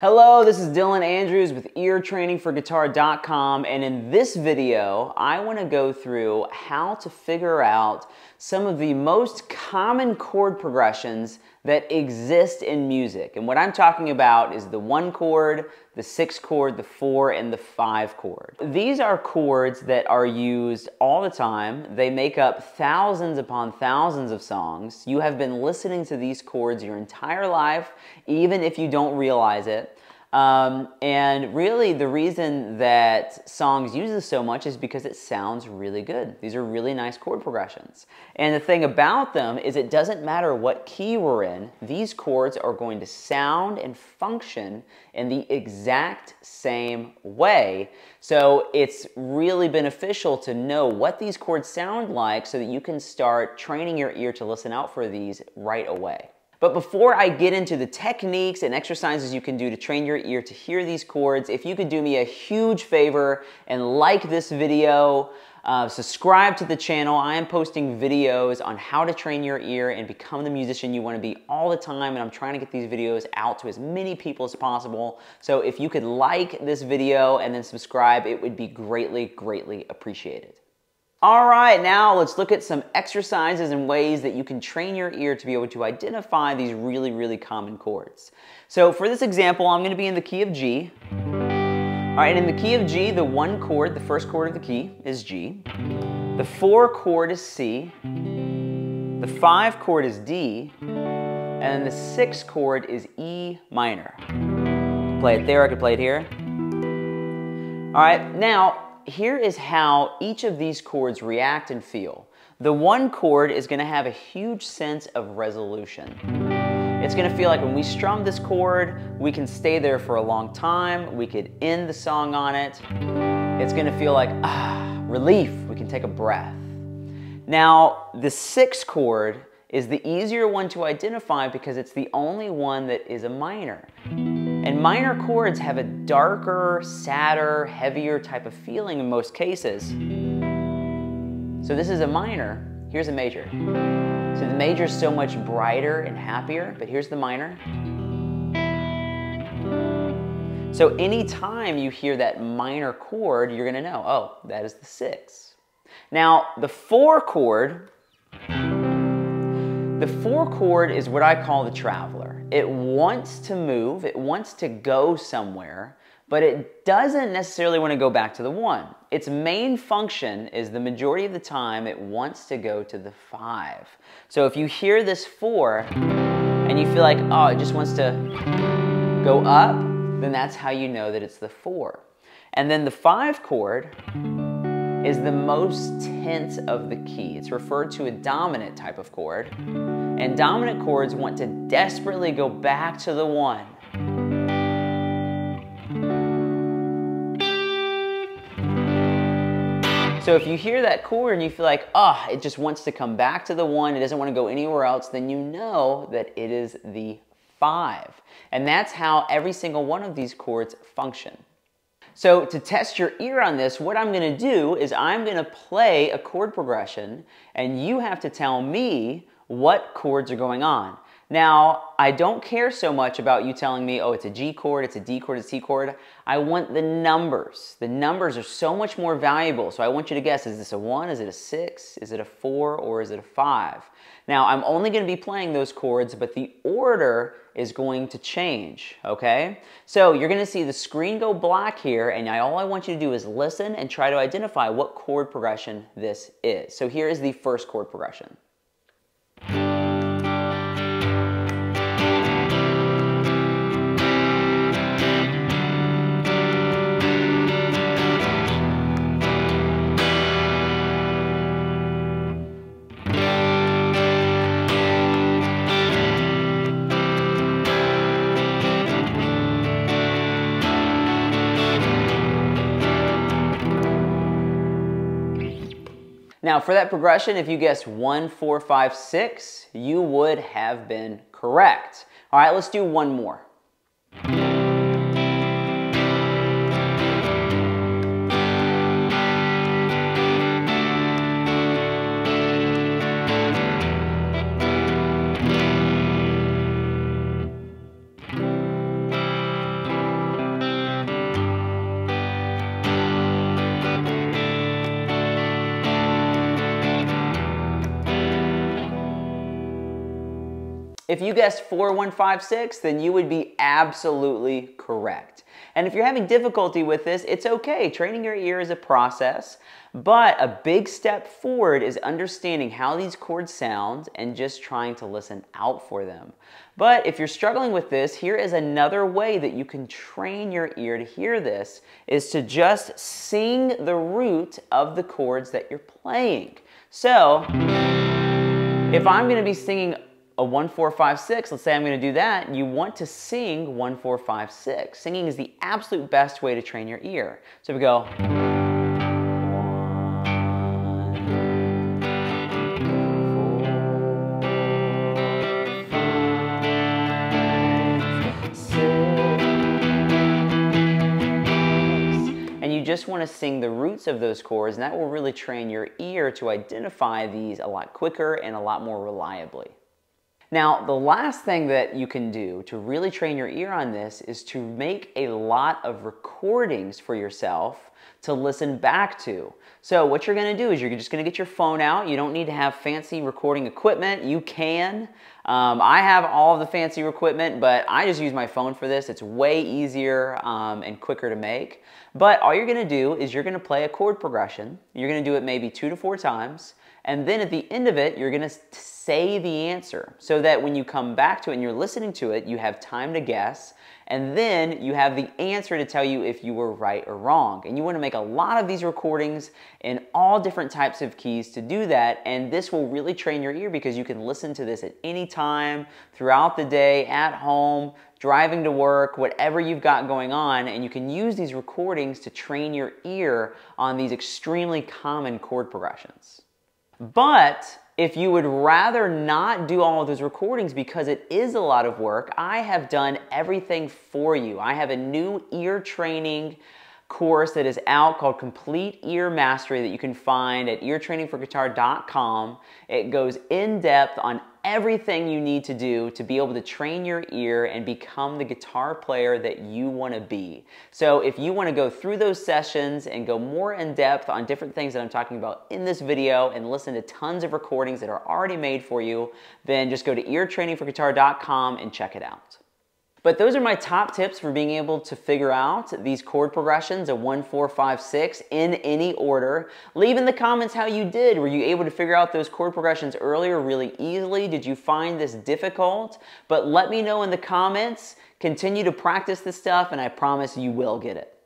Hello, this is Dylan Andrews with eartrainingforguitar.com, and in this video I want to go through how to figure out some of the most common chord progressions that exist in music. And what I'm talking about is the 1 chord, the 6 chord, the 4, and the 5 chord. These are chords that are used all the time. They make up thousands upon thousands of songs. You have been listening to these chords your entire life, even if you don't realize it. And really the reason that songs use this so much is because it sounds really good. These are really nice chord progressions. And the thing about them is it doesn't matter what key we're in, these chords are going to sound and function in the exact same way. So it's really beneficial to know what these chords sound like so that you can start training your ear to listen out for these right away. But before I get into the techniques and exercises you can do to train your ear to hear these chords, if you could do me a huge favor and like this video, subscribe to the channel. I am posting videos on how to train your ear and become the musician you want to be all the time, and I'm trying to get these videos out to as many people as possible. So if you could like this video and then subscribe, it would be greatly, greatly appreciated. All right, now let's look at some exercises and ways that you can train your ear to be able to identify these really, really common chords. So for this example, I'm going to be in the key of G. All right, and in the key of G, the 1 chord, the first chord of the key, is G. The 4 chord is C. The 5 chord is D. And then the 6 chord is E minor. I could play it there, I could play it here. All right, now, here is how each of these chords react and feel. The 1 chord is going to have a huge sense of resolution. It's going to feel like when we strum this chord, we can stay there for a long time. We could end the song on it. It's going to feel like, relief. We can take a breath. Now, the 6 chord is the easier one to identify because it's the only one that is a minor. And minor chords have a darker, sadder, heavier type of feeling in most cases. So this is a minor, here's a major. So the major is so much brighter and happier, but here's the minor. So anytime you hear that minor chord, you're gonna know, oh, that is the 6. Now, the 4 chord, is what I call the traveler. It wants to move, it wants to go somewhere, but it doesn't necessarily want to go back to the 1. Its main function is the majority of the time it wants to go to the 5. So if you hear this 4 and you feel like, oh, it just wants to go up, then that's how you know that it's the 4. And then the 5 chord is the most tense of the key. It's referred to a dominant type of chord. And dominant chords want to desperately go back to the 1. So if you hear that chord and you feel like, oh, it just wants to come back to the 1, it doesn't want to go anywhere else, then you know that it is the 5. And that's how every single one of these chords function. So to test your ear on this, what I'm going to do is I'm going to play a chord progression, and you have to tell me what chords are going on. Now, I don't care so much about you telling me, oh, it's a G chord, it's a D chord, it's a C chord. I want the numbers. The numbers are so much more valuable. So I want you to guess, is this a 1, is it a 6, is it a 4, or is it a 5? Now, I'm only going to be playing those chords, but the order is going to change, okay? So you're going to see the screen go black here, and all I want you to do is listen and try to identify what chord progression this is. So here is the first chord progression. Now for that progression, if you guessed 1, 4, 5, 6, you would have been correct. All right, let's do one more. If you guessed 4, 1, 5, 6, then you would be absolutely correct. And if you're having difficulty with this, it's okay. Training your ear is a process, but a big step forward is understanding how these chords sound and just trying to listen out for them. But if you're struggling with this, here is another way that you can train your ear to hear this, is to just sing the root of the chords that you're playing. So, if I'm going to be singing a 1, 4, 5, 6, let's say I'm going to do that, you want to sing 1, 4, 5, 6. Singing is the absolute best way to train your ear. So we go. And you just want to sing the roots of those chords, and that will really train your ear to identify these a lot quicker and a lot more reliably. Now, the last thing that you can do to really train your ear on this is to make a lot of recordings for yourself to listen back to. So what you're going to do is you're just going to get your phone out. You don't need to have fancy recording equipment. You can. I have all of the fancy equipment, but I just use my phone for this. It's way easier and quicker to make. But all you're going to do is you're going to play a chord progression. You're going to do it maybe 2 to 4 times. And then at the end of it, you're going to say the answer so that when you come back to it and you're listening to it, you have time to guess. And then you have the answer to tell you if you were right or wrong. And you want to make a lot of these recordings in all different types of keys to do that. And this will really train your ear because you can listen to this at any time, throughout the day, at home, driving to work, whatever you've got going on. And you can use these recordings to train your ear on these extremely common chord progressions. But if you would rather not do all of those recordings because it is a lot of work, I have done everything for you. I have a new ear training course that is out called Complete Ear Mastery that you can find at eartrainingforguitar.com. It goes in depth on everything you need to do to be able to train your ear and become the guitar player that you want to be. So if you want to go through those sessions and go more in depth on different things that I'm talking about in this video and listen to tons of recordings that are already made for you, then just go to eartrainingforguitar.com and check it out. But those are my top tips for being able to figure out these chord progressions, a 1, 4, 5, 6, in any order. Leave in the comments how you did. Were you able to figure out those chord progressions earlier really easily? Did you find this difficult? But let me know in the comments. Continue to practice this stuff, and I promise you will get it.